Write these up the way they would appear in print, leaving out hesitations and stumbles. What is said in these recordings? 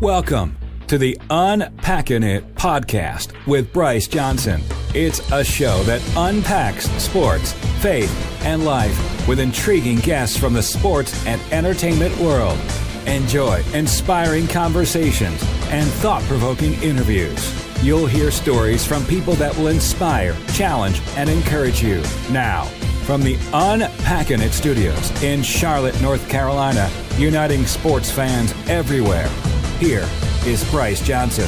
Welcome to the Unpacking It podcast with Bryce Johnson. It's a show that unpacks sports, faith, and life with intriguing guests from the sports and entertainment world. Enjoy inspiring conversations and thought-provoking interviews. You'll hear stories from people that will inspire, challenge, and encourage you. Now, from the Unpacking It studios in Charlotte, North Carolina, uniting sports fans everywhere, here is Bryce Johnson.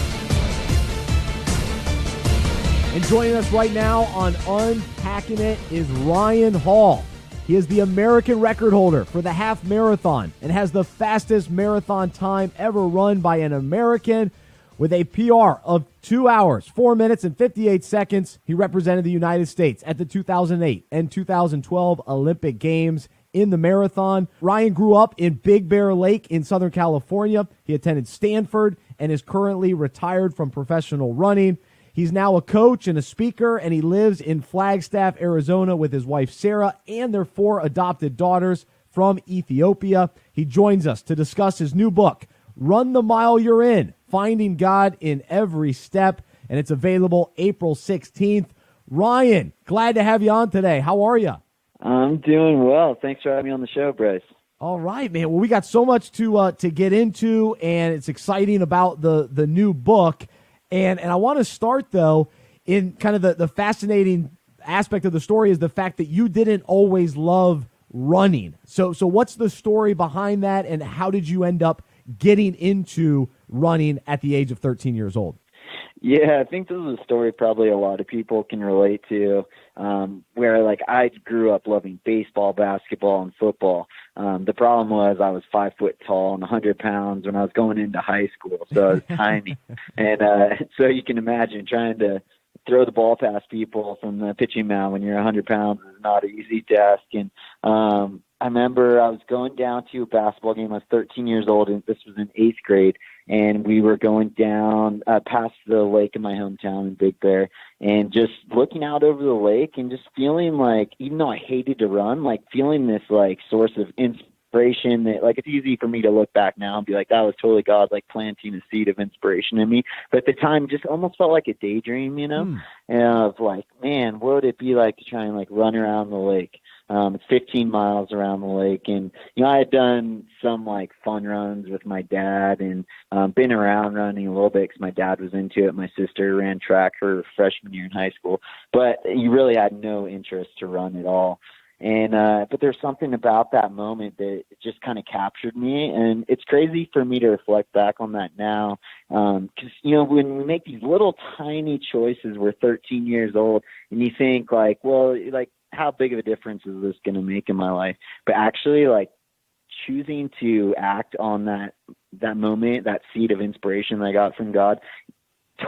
And joining us right now on Unpacking It is Ryan Hall. He is the American record holder for the half marathon and has the fastest marathon time ever run by an American with a PR of 2 hours, 4 minutes, and 58 seconds. He represented the United States at the 2008 and 2012 Olympic Games in the marathon. Ryan grew up in Big Bear Lake in Southern California. He attended Stanford and is currently retired from professional running. He's now a coach and a speaker, and he lives in Flagstaff, Arizona with his wife, Sarah, and their 4 adopted daughters from Ethiopia. He joins us to discuss his new book, Run the Mile You're In, Finding God in Every Step, and it's available April 16th. Ryan, glad to have you on today. How are you? I'm doing well. Thanks for having me on the show, Bryce. All right, man. Well, we got so much to get into, and it's exciting about the new book. And I want to start, though, in kind of the fascinating aspect of the story is the fact that you didn't always love running. So what's the story behind that, and how did you end up getting into running at the age of 13 years old? Yeah, I think this is a story probably a lot of people can relate to, where like I grew up loving baseball, basketball, and football. The problem was I was 5 foot tall and 100 pounds when I was going into high school, so I was tiny. And so you can imagine trying to throw the ball past people from the pitching mound when you're 100 pounds is not an easy task. And I remember I was going down to a basketball game. I was 13 years old, and this was in 8th grade. And we were going down past the lake in my hometown in Big Bear, and just looking out over the lake and just feeling like, even though I hated to run, like feeling this like source of inspiration that like, it's easy for me to look back now and be like, that was totally God, like planting a seed of inspiration in me. But at the time, just almost felt like a daydream, you know, of like, man, what would it be like to try and like run around the lake? It's 15 miles around the lake. And, you know, I had done some like fun runs with my dad and been around running a little bit because my dad was into it. My sister ran track her freshman year in high school, but you really had no interest to run at all. And, but there's something about that moment that just kind of captured me. And it's crazy for me to reflect back on that now. Cause you know, when we make these little tiny choices, we're 13 years old and you think like, well, like, how big of a difference is this going to make in my life? But actually, like, choosing to act on that moment, that seed of inspiration that I got from God,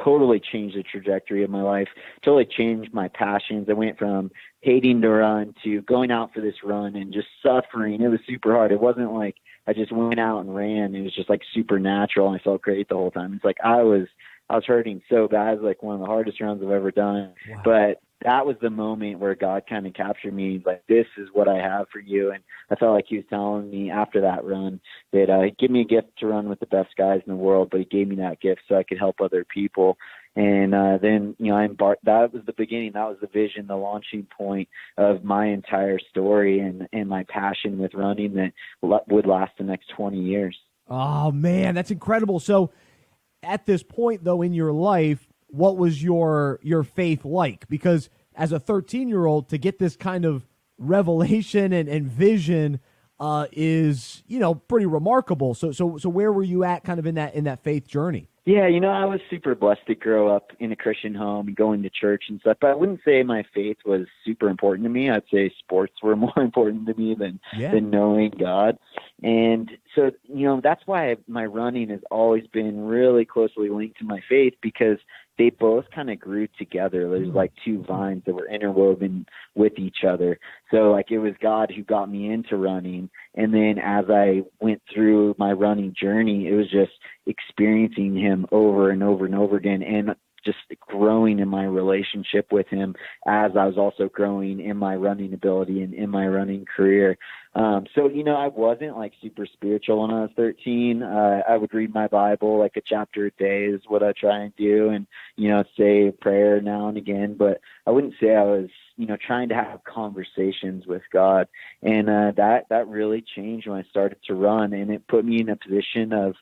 totally changed the trajectory of my life, totally changed my passions. I went from hating to run to going out for this run and just suffering. It was super hard. It wasn't like I just went out and ran. It was just like supernatural, and I felt great the whole time. It's like I was hurting so bad. It was like one of the hardest runs I've ever done. Wow. But that was the moment where God kind of captured me. He's like, this is what I have for you. And I felt like he was telling me after that run that give me a gift to run with the best guys in the world, but he gave me that gift so I could help other people. And then, you know, I embarked. That was the beginning. That was the vision, the launching point of my entire story and my passion with running that would last the next 20 years. Oh, man, that's incredible. So at this point, though, in your life, what was your faith like? Because as a 13-year-old, to get this kind of revelation and vision is, you know, pretty remarkable. So where were you at kind of in that faith journey? Yeah, you know, I was super blessed to grow up in a Christian home and going to church and stuff, but I wouldn't say my faith was super important to me. I'd say sports were more important to me than knowing God. And so, you know, that's why my running has always been really closely linked to my faith, because they both kind of grew together. There's like two vines that were interwoven with each other. So like it was God who got me into running. And then as I went through my running journey, it was just experiencing him over and over and over again. And just growing in my relationship with him as I was also growing in my running ability and in my running career. So, I wasn't like super spiritual when I was 13. I would read my Bible like a chapter a day is what I try and do, and, say a prayer now and again, but I wouldn't say I was, trying to have conversations with God. And that really changed when I started to run, and it put me in a position of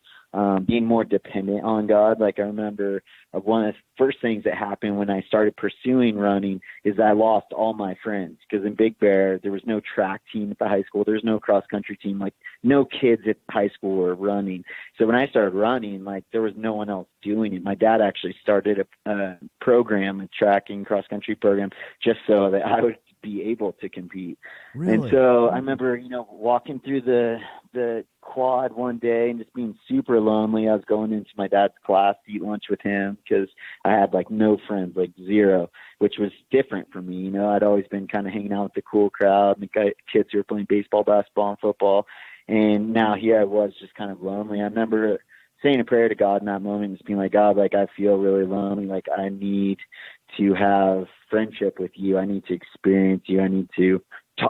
being more dependent on God. Like I remember one of the first things that happened when I started pursuing running is I lost all my friends, because in Big Bear, there was no track team at the high school. There's no cross country team. Like no kids at high school were running. So when I started running, like there was no one else doing it. My dad actually started a program, a track and cross country program, just so that I would be able to compete. Really? And so I remember, walking through the quad one day and just being super lonely. I was going into my dad's class to eat lunch with him because I had like no friends, like zero, which was different for me. I'd always been kind of hanging out with the cool crowd and the kids who were playing baseball, basketball, and football. And now here I was just kind of lonely. I remember saying a prayer to God in that moment and just being like, God, like I feel really lonely. Like I need to have friendship with you. I need to experience you. I need to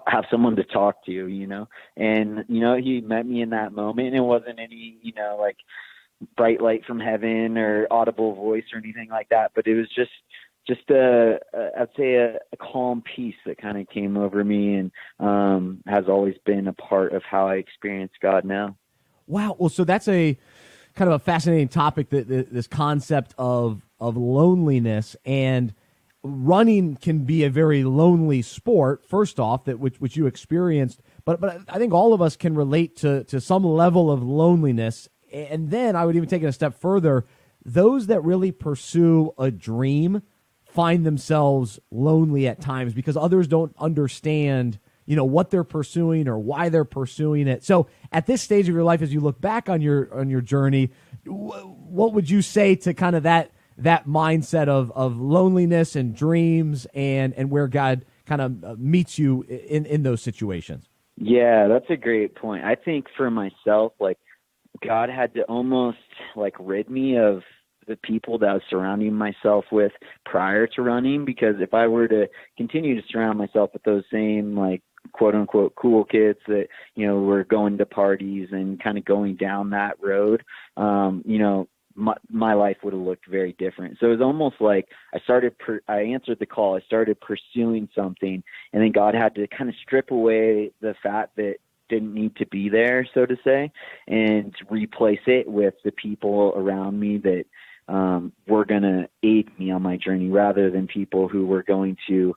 have someone to talk to, and, he met me in that moment, and it wasn't any, like bright light from heaven or audible voice or anything like that. But it was just I'd say a calm peace that kind of came over me, and has always been a part of how I experience God now. Wow. Well, so that's a kind of a fascinating topic, this concept of loneliness, and running can be a very lonely sport, first off, which you experienced, but I think all of us can relate to some level of loneliness. And then I would even take it a step further. Those that really pursue a dream find themselves lonely at times because others don't understand, what they're pursuing or why they're pursuing it. So at this stage of your life, as you look back on your journey, what would you say to kind of that mindset of loneliness and dreams and where God kind of meets you in those situations? Yeah, that's a great point. I think for myself, like God had to almost like rid me of the people that I was surrounding myself with prior to running, because if I were to continue to surround myself with those same like quote unquote cool kids that, were going to parties and kind of going down that road, my life would have looked very different. So it was almost like I answered the call. I started pursuing something, and then God had to kind of strip away the fat that didn't need to be there, so to say, and replace it with the people around me that were going to aid me on my journey, rather than people who were going to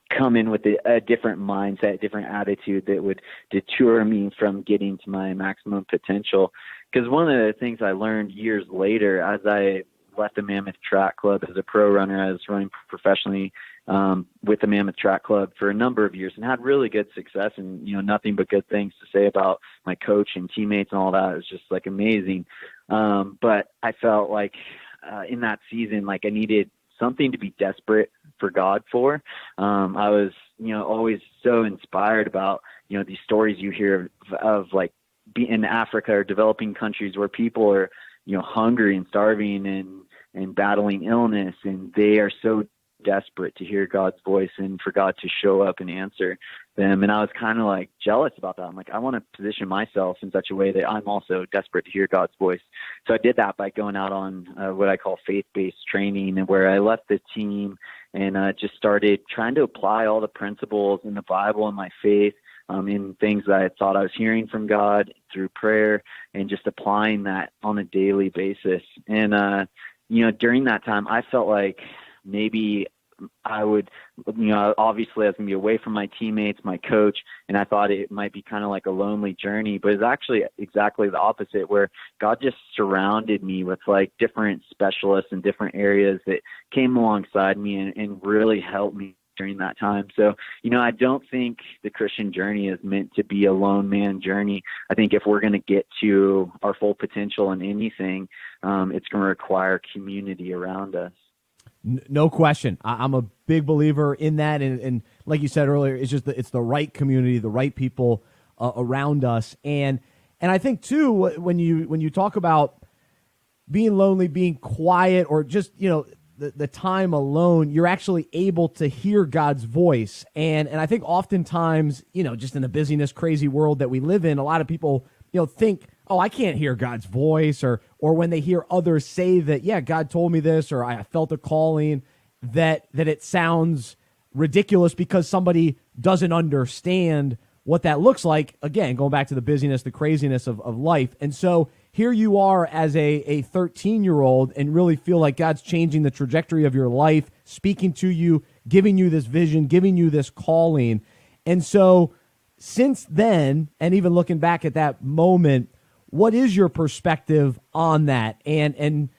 come in with a different mindset, different attitude that would deter me from getting to my maximum potential. Because one of the things I learned years later, as I left the Mammoth Track Club as a pro runner, I was running professionally with the Mammoth Track Club for a number of years and had really good success, and nothing but good things to say about my coach and teammates and all that. It was just like amazing. But I felt like in that season, like I needed something to be desperate for God for. I was, always so inspired about, these stories you hear of like in Africa or developing countries where people are, hungry and starving and battling illness, and they are so desperate to hear God's voice and for God to show up and answer them. And I was kind of like jealous about that. I'm like, I want to position myself in such a way that I'm also desperate to hear God's voice. So I did that by going out on what I call faith-based training, and where I left the team and just started trying to apply all the principles in the Bible and my faith in things that I thought I was hearing from God through prayer, and just applying that on a daily basis. And, during that time, I felt like maybe I would, obviously I was going to be away from my teammates, my coach, and I thought it might be kind of like a lonely journey, but it's actually exactly the opposite, where God just surrounded me with like different specialists in different areas that came alongside me and really helped me during that time. So, I don't think the Christian journey is meant to be a lone man journey. I think if we're going to get to our full potential in anything, it's going to require community around us. No question. I'm a big believer in that. And like you said earlier, it's just it's the right community, the right people around us. And I think too, when you talk about being lonely, being quiet, or just, the time alone, you're actually able to hear God's voice. And I think oftentimes, just in the busyness, crazy world that we live in, a lot of people, think, oh, I can't hear God's voice, or when they hear others say that, yeah, God told me this, or I felt a calling, that it sounds ridiculous because somebody doesn't understand what that looks like. Again, going back to the busyness, the craziness of life. And so here you are as a 13-year-old and really feel like God's changing the trajectory of your life, speaking to you, giving you this vision, giving you this calling. And so since then, and even looking back at that moment, what is your perspective on that? And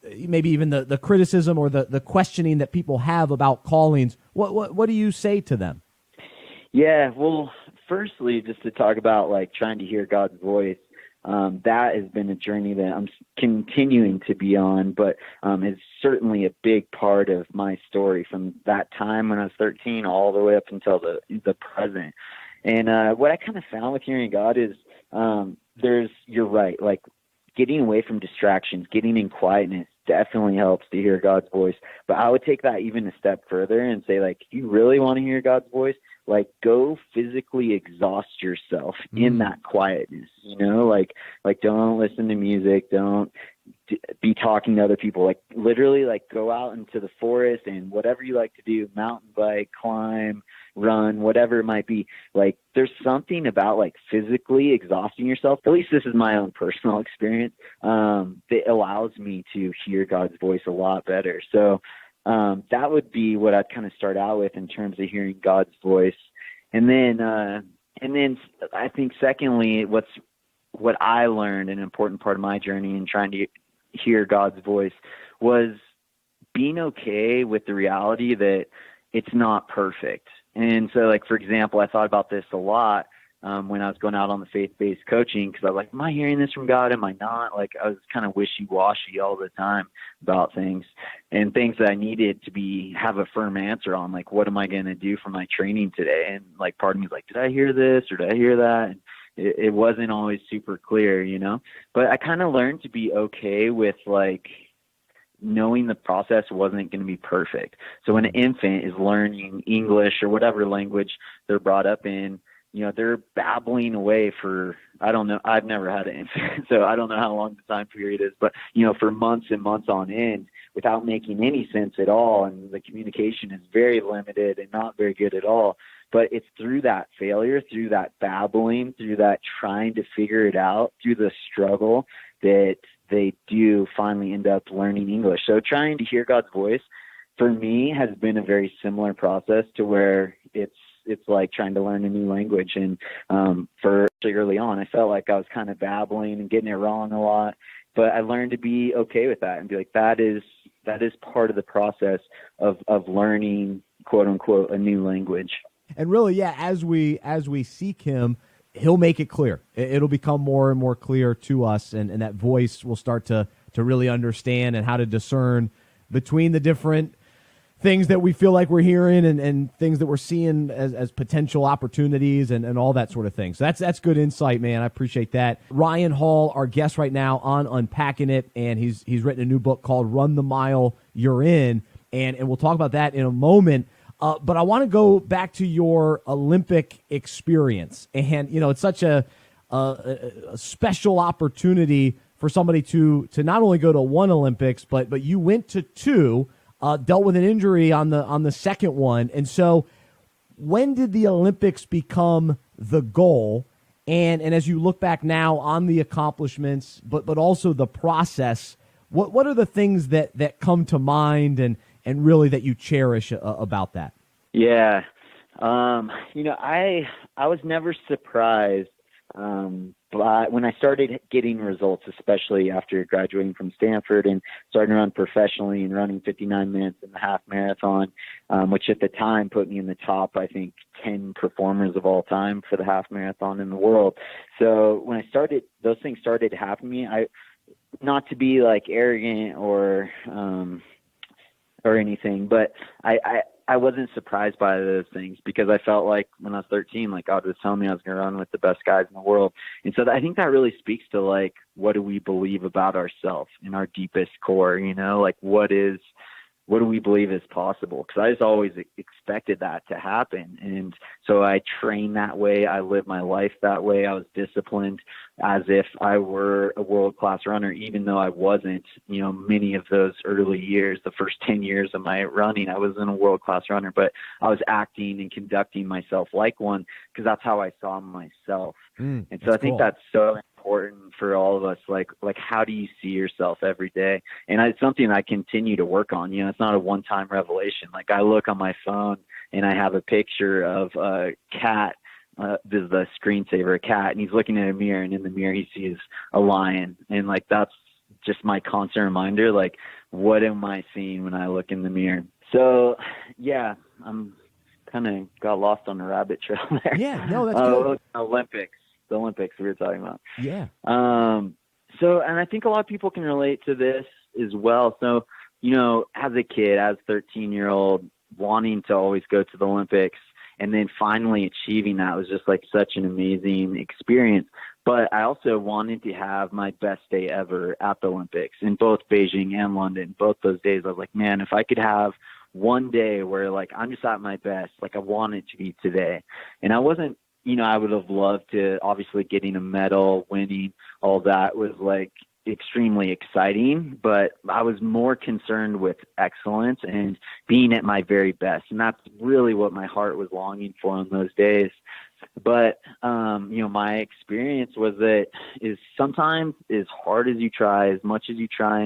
maybe even the criticism or the questioning that people have about callings, what do you say to them? Yeah, well, firstly, just to talk about like trying to hear God's voice, that has been a journey that I'm continuing to be on, but it's certainly a big part of my story from that time when I was 13 all the way up until the present. And what I kind of found with hearing God is you're right, like getting away from distractions, getting in quietness definitely helps to hear God's voice. But I would take that even a step further and say, like, if you really want to hear God's voice, like go physically exhaust yourself in that quietness, like don't listen to music, don't be talking to other people, like literally like go out into the forest and whatever you like to do, mountain bike, climb, run, whatever it might be. Like there's something about like physically exhausting yourself, at least this is my own personal experience, that allows me to hear God's voice a lot better. So that would be what I'd kind of start out with in terms of hearing God's voice. And then I think secondly, what I learned, an important part of my journey in trying to hear God's voice, was being okay with the reality that it's not perfect. And so, like, for example, I thought about this a lot when I was going out on the faith-based coaching, because I was like, am I hearing this from God? Am I not? Like, I was kind of wishy-washy all the time about things and things that I needed to have a firm answer on. Like, what am I going to do for my training today? And like, part of me was like, did I hear this or did I hear that? And it wasn't always super clear, but I kind of learned to be okay with like knowing the process wasn't going to be perfect. So when an infant is learning English or whatever language they're brought up in, they're babbling away for, I don't know, I've never had an infant, so I don't know how long the time period is, but, for months and months on end without making any sense at all. And the communication is very limited and not very good at all. But it's through that failure, through that babbling, through that trying to figure it out, through the struggle, that they do finally end up learning English. So trying to hear God's voice for me has been a very similar process to where it's like trying to learn a new language. And for early on, I felt like I was kind of babbling and getting it wrong a lot, but I learned to be okay with that and be like, that is part of the process of learning, quote unquote, a new language. And really, yeah, as we seek him, he'll make it clear. It'll become more and more clear to us, and that voice will start to really understand and how to discern between the different things that we feel like we're hearing and things that we're seeing as potential opportunities and all that sort of thing. So that's good insight, man. I appreciate that. Ryan Hall, our guest right now on Unpacking It, and he's written a new book called Run the Mile You're In, and we'll talk about that in a moment. But I want to go back to your Olympic experience. And, it's such a special opportunity for somebody to not only go to one Olympics, but you went to two, dealt with an injury on the second one. And so when did the Olympics become the goal? And as you look back now on the accomplishments, but also the process, what are the things that come to mind and really that you cherish about that? Yeah. I was never surprised but when I started getting results, especially after graduating from Stanford and starting to run professionally and running 59 minutes in the half marathon, which at the time put me in the top, I think, 10 performers of all time for the half marathon in the world. So when those things started to happen to me, not to be like arrogant or anything, but I wasn't surprised by those things because I felt like when I was 13, like God was telling me I was going to run with the best guys in the world. And so I think that really speaks to like, what do we believe about ourselves in our deepest core, like what do we believe is possible? Because I just always expected that to happen. And so I trained that way. I lived my life that way. I was disciplined as if I were a world-class runner, even though I wasn't. Many of those early years, the first 10 years of my running, I wasn't a world-class runner, but I was acting and conducting myself like one because that's how I saw myself. And so I think that's so important for all of us. Like how do you see yourself every day? And it's something I continue to work on. It's not a one-time revelation. Like I look on my phone and I have a picture of a cat. This is the screensaver, a cat, and he's looking at a mirror, and in the mirror he sees a lion. And like that's just my constant reminder. Like, what am I seeing when I look in the mirror? So yeah, I'm kind of got lost on the rabbit trail there. Yeah, no, that's good. The Olympics we were talking about. Yeah. So, and I think a lot of people can relate to this as well. So, as a kid, as a 13-year-old, wanting to always go to the Olympics and then finally achieving that was just like such an amazing experience. But I also wanted to have my best day ever at the Olympics in both Beijing and London. Both those days, I was like, man, if I could have one day where like I'm just at my best, like I want it to be today. And I wasn't, I would have loved to, obviously getting a medal, winning, all that was like extremely exciting, but I was more concerned with excellence and being at my very best. And that's really what my heart was longing for on those days. But, my experience was that is sometimes as hard as you try, as much as you try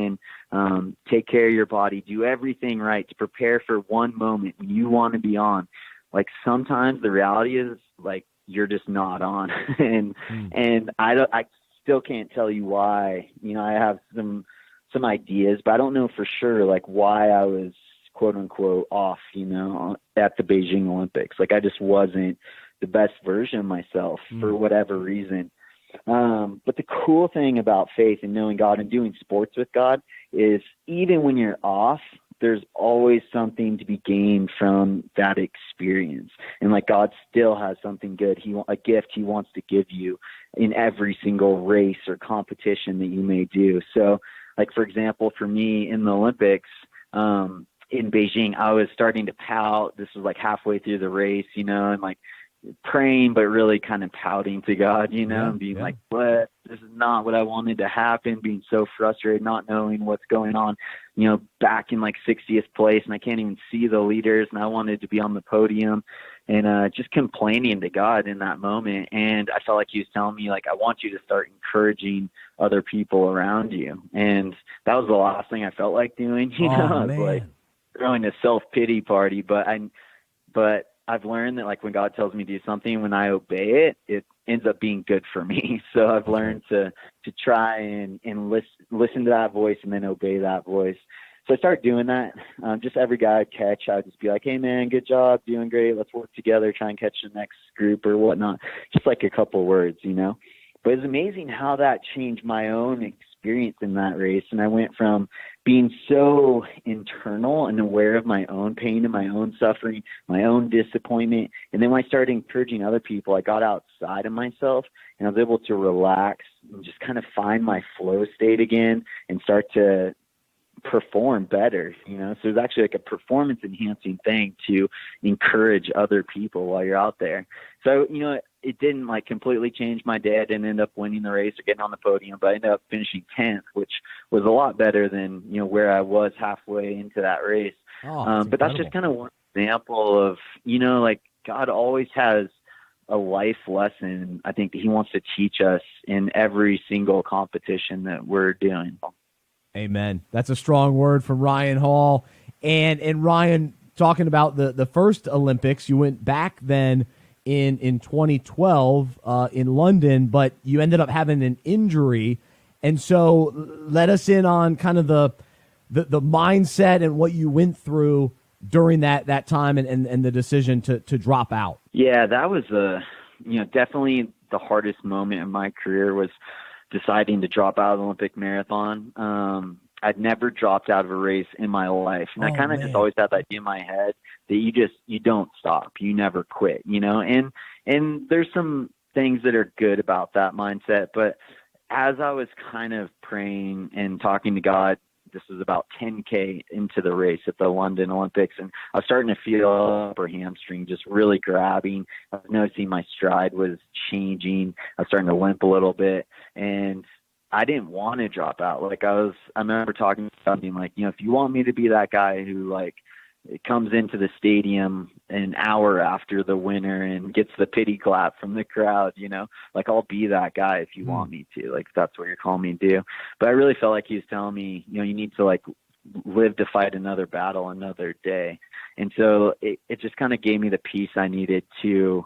and take care of your body, do everything right to prepare for one moment when you want to be on. Like sometimes the reality is like, you're just not on. and I still can't tell you why. I have some ideas, but I don't know for sure like why I was quote unquote off, at the Beijing Olympics. Like I just wasn't the best version of myself for whatever reason. But the cool thing about faith and knowing God and doing sports with God is even when you're off, there's always something to be gained from that experience. And like God still has something good. A gift he wants to give you in every single race or competition that you may do. So like, for example, for me in the Olympics, in Beijing, I was starting to pout. This was like halfway through the race, and like praying, but really kind of pouting to God, and being like, what? This is not what I wanted to happen, being so frustrated, not knowing what's going on, back in like 60th place, and I can't even see the leaders, and I wanted to be on the podium, and just complaining to God in that moment. And I felt like he was telling me, like, I want you to start encouraging other people around you. And that was the last thing I felt like doing, like throwing a self-pity party. But I've learned that like when God tells me to do something, when I obey it, it ends up being good for me. So I've learned to try and listen to that voice and then obey that voice. So I started doing that. Just every guy I'd catch, I'd just be like, hey man, good job, doing great. Let's work together, try and catch the next group or whatnot. Just like a couple words, But it's amazing how that changed my own experience in that race. And I went from being so internal and aware of my own pain and my own suffering, my own disappointment. And then when I started encouraging other people, I got outside of myself and I was able to relax and just kind of find my flow state again and start to perform better, So it's actually like a performance enhancing thing to encourage other people while you're out there. So, it didn't like completely change my day. I didn't end up winning the race or getting on the podium, but I ended up finishing 10th, which was a lot better than, where I was halfway into that race. But that's just kind of one example of, like God always has a life lesson, I think, that he wants to teach us in every single competition that we're doing. Amen. That's a strong word from Ryan Hall. And Ryan, talking about the first Olympics, you went back then in 2012 in London, but you ended up having an injury. And so let us in on kind of the mindset and what you went through during that time and the decision to drop out. Yeah, that was definitely the hardest moment in my career was deciding to drop out of the Olympic marathon. I'd never dropped out of a race in my life. And I kind of just always had that idea in my head that you don't stop. You never quit, and there's some things that are good about that mindset. But as I was kind of praying and talking to God, this was about 10K into the race at the London Olympics, and I was starting to feel upper hamstring just really grabbing. I was noticing my stride was changing. I was starting to limp a little bit, and I didn't want to drop out. I remember talking to something like, if you want me to be that guy who it comes into the stadium an hour after the winner and gets the pity clap from the crowd, I'll be that guy if you want me to, if that's what you're calling me to do. But I really felt like he was telling me, you need to live to fight another battle another day. And so it just kind of gave me the peace I needed to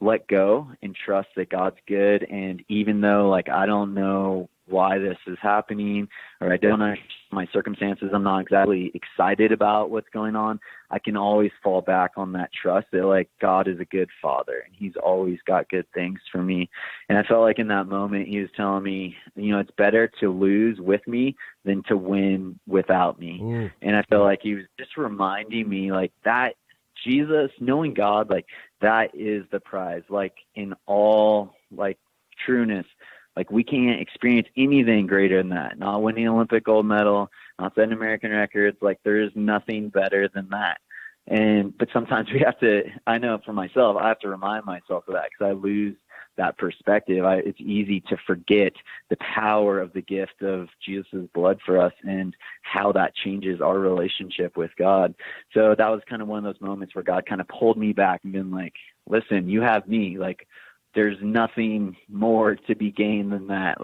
let go and trust that God's good. And even though I don't know why this is happening, or I don't know my circumstances, I'm not exactly excited about what's going on, I can always fall back on that trust that God is a good father and he's always got good things for me. And I felt like in that moment he was telling me, it's better to lose with me than to win without me. Ooh. And I felt like he was just reminding me that Jesus, knowing God, that is the prize, in all trueness. We can't experience anything greater than that. Not winning an Olympic gold medal, not setting American records. There is nothing better than that. But sometimes we have to, I know for myself, I have to remind myself of that because I lose that perspective. It's easy to forget the power of the gift of Jesus' blood for us and how that changes our relationship with God. So that was kind of one of those moments where God kind of pulled me back and been listen, you have me. There's nothing more to be gained than that.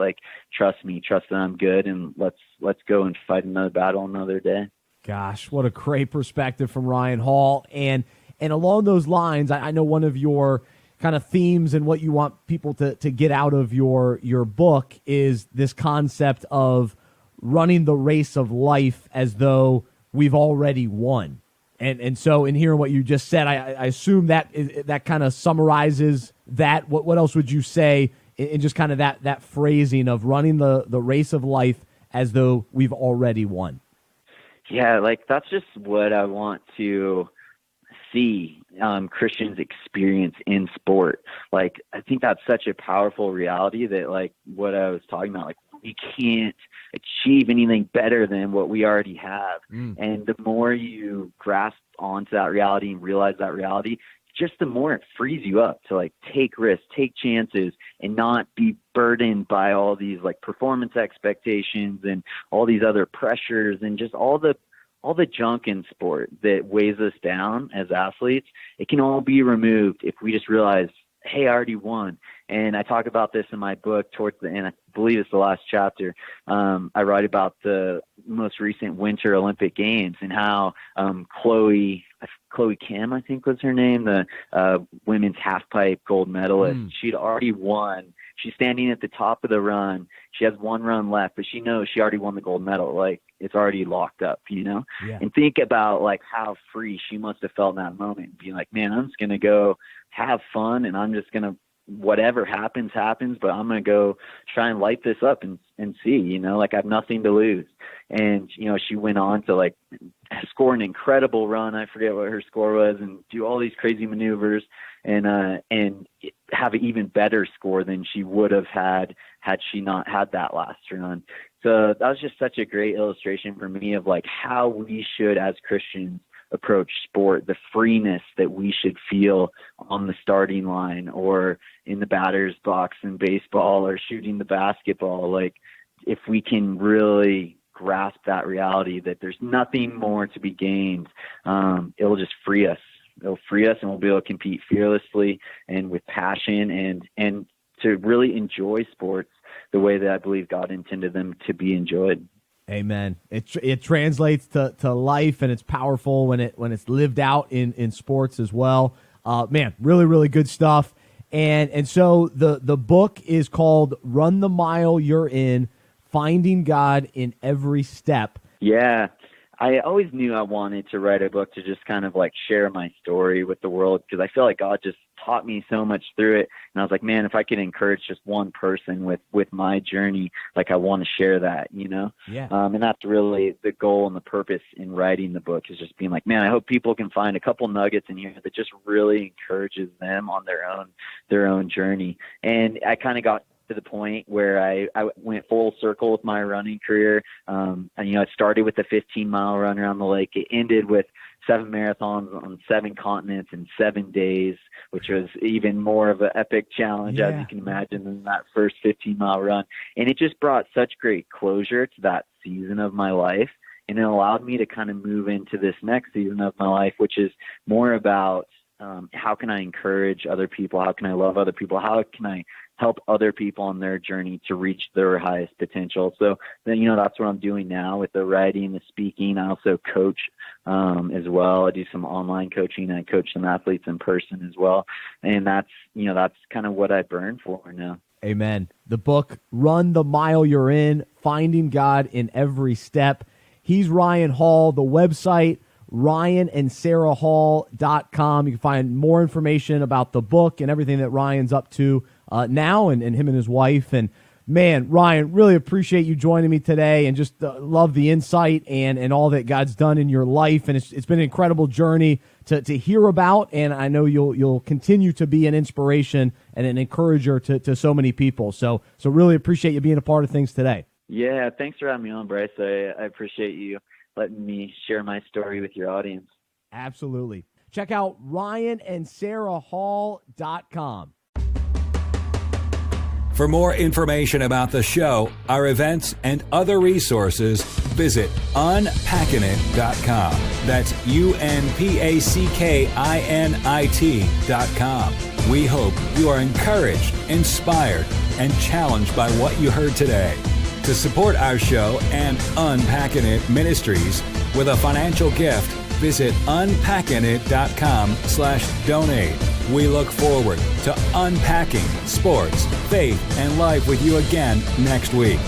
Trust me, trust that I'm good, and let's go and fight another battle another day. Gosh, what a great perspective from Ryan Hall. And along those lines, I know one of your kind of themes and what you want people to get out of your book is this concept of running the race of life as though we've already won. And so in hearing what you just said, I assume that kind of summarizes that. What else would you say in just kind of that phrasing of running the race of life as though we've already won? Yeah, that's just what I want to see Christians experience in sport. I think that's such a powerful reality that what I was talking about, we can't achieve anything better than what we already have. And the more you grasp onto that reality and realize that reality, just the more it frees you up to take risks, take chances, and not be burdened by all these performance expectations and all these other pressures and just all the junk in sport that weighs us down as athletes. It can all be removed if we just realize, hey, I already won. And I talk about this in my book towards the end. I believe it's the last chapter. I write about the most recent Winter Olympic Games and how Chloe Kim, I think was her name, the women's half-pipe gold medalist. She'd already won. She's standing at the top of the run. She has one run left, but she knows she already won the gold medal. It's already locked up, Yeah. And think about how free she must have felt in that moment, being man, I'm just going to go have fun, and I'm just going to, whatever happens, but I'm going to go try and light this up and see, I have nothing to lose. And, she went on to score an incredible run. I forget what her score was, and do all these crazy maneuvers and have an even better score than she would have had she not had that last run. So that was just such a great illustration for me of how we should, as Christians, approach sport, the freeness that we should feel on the starting line or in the batter's box in baseball or shooting the basketball. If we can really grasp that reality that there's nothing more to be gained, it'll just free us. It'll free us, and we'll be able to compete fearlessly and with passion and to really enjoy sports the way that I believe God intended them to be enjoyed. Amen. It translates to life, and it's powerful when it's lived out in sports as well. Man, really, really good stuff. And so the book is called Run the Mile You're In, Finding God in Every Step. Yeah. I always knew I wanted to write a book to just kind of share my story with the world, because I feel like God just taught me so much through it. And I was like, man, if I could encourage just one person with my journey, like I want to share that, you know? Yeah. And that's really the goal and the purpose in writing the book, is just being like, man, I hope people can find a couple nuggets in here that just really encourages them on their own journey. And I kind of got to the point where I went full circle with my running career. And, you know, it started with a 15-mile run around the lake. It ended with 7 marathons on 7 continents in 7 days, which was even more of an epic challenge, as you can imagine, than that first 15-mile run. And it just brought such great closure to that season of my life. And it allowed me to kind of move into this next season of my life, which is more about how can I encourage other people? How can I love other people? How can I help other people on their journey to reach their highest potential? So then, you know, that's what I'm doing now with the writing, the speaking. I also coach as well. I do some online coaching. I coach some athletes in person as well. And that's kind of what I burn for now. Amen. The book, Run the Mile You're In, Finding God in Every Step. He's Ryan Hall. The website, RyanandSarahHall.com. You can find more information about the book and everything that Ryan's up to now, and him and his wife. And man, Ryan, really appreciate you joining me today, and just love the insight and all that God's done in your life. And it's been an incredible journey to hear about, and I know you'll continue to be an inspiration and an encourager to so many people. So really appreciate you being a part of things today. Yeah, thanks for having me on, Bryce. I appreciate you letting me share my story with your audience. Absolutely. Check out RyanandSarahHall.com. For more information about the show, our events, and other resources, visit unpackinit.com. That's UNPACKINIT.com. We hope you are encouraged, inspired, and challenged by what you heard today. To support our show and Unpacking It Ministries with a financial gift, visit unpackinit.com/donate. We look forward to unpacking sports, faith, and life with you again next week.